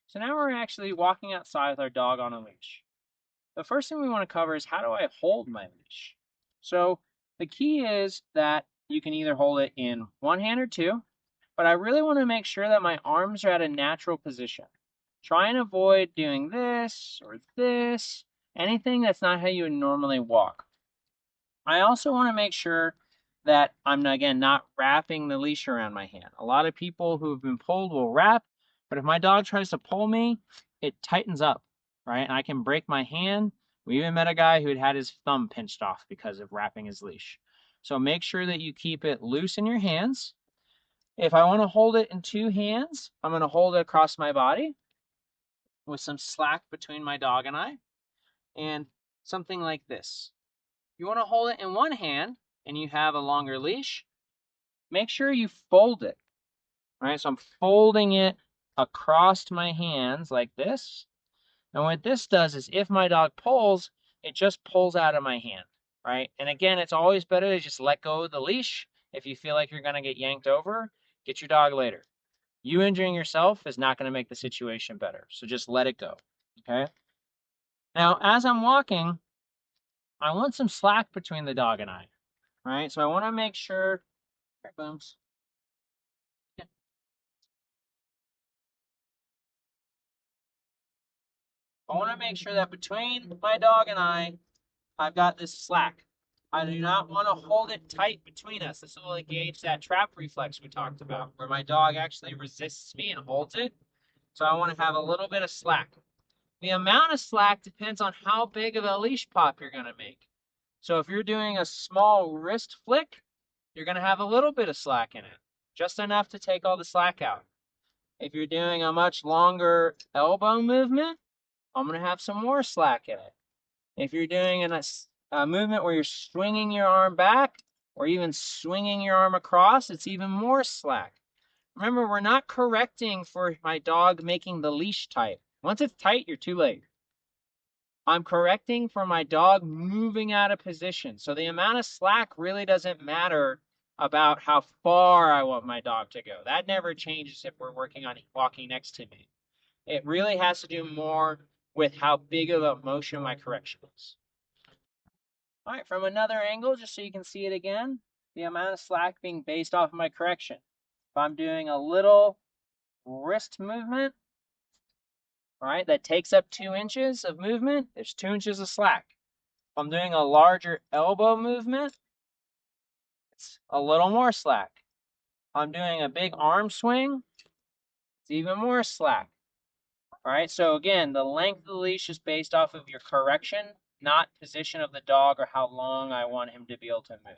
So now we're actually walking outside with our dog on a leash. The first thing we want to cover is how do I hold my leash? So the key is that you can either hold it in one hand or two, but I really want to make sure that my arms are at a natural position. Try and avoid doing this or this, anything that's not how you would normally walk. I also want to make sure that I'm, again, not wrapping the leash around my hand. A lot of people who have been pulled will wrap, but if my dog tries to pull me, it tightens up, right? And I can break my hand. We even met a guy who had had his thumb pinched off because of wrapping his leash. So make sure that you keep it loose in your hands. If I want to hold it in two hands, I'm going to hold it across my body with some slack between my dog and I, and something like this. You want to hold it in one hand and you have a longer leash, make sure you fold it. All right, so I'm folding it across my hands like this. And what this does is if my dog pulls, it just pulls out of my hand, right? And again, it's always better to just let go of the leash. If you feel like you're going to get yanked over, get your dog later. You injuring yourself is not going to make the situation better. So just let it go, okay? Now, as I'm walking, I want some slack between the dog and I, right? So I want to make sure, booms. I want to make sure that between my dog and I've got this slack. I do not want to hold it tight between us. This will engage that trap reflex we talked about, where my dog actually resists me and holds it. So I want to have a little bit of slack. The amount of slack depends on how big of a leash pop you're going to make. So if you're doing a small wrist flick, you're going to have a little bit of slack in it, just enough to take all the slack out. If you're doing a much longer elbow movement, I'm going to have some more slack in it. If you're doing a movement where you're swinging your arm back or even swinging your arm across, it's even more slack. Remember, we're not correcting for my dog making the leash tight. Once it's tight, you're too late. I'm correcting for my dog moving out of position. So the amount of slack really doesn't matter about how far I want my dog to go. That never changes if we're working on walking next to me. It really has to do more with how big of a motion my correction is. All right, from another angle, just so you can see it again, the amount of slack being based off of my correction. If I'm doing a little wrist movement, all right, that takes up 2 inches of movement, there's 2 inches of slack. If I'm doing a larger elbow movement, it's a little more slack. If I'm doing a big arm swing, it's even more slack. All right, so again, the length of the leash is based off of your correction, not position of the dog or how long I want him to be able to move.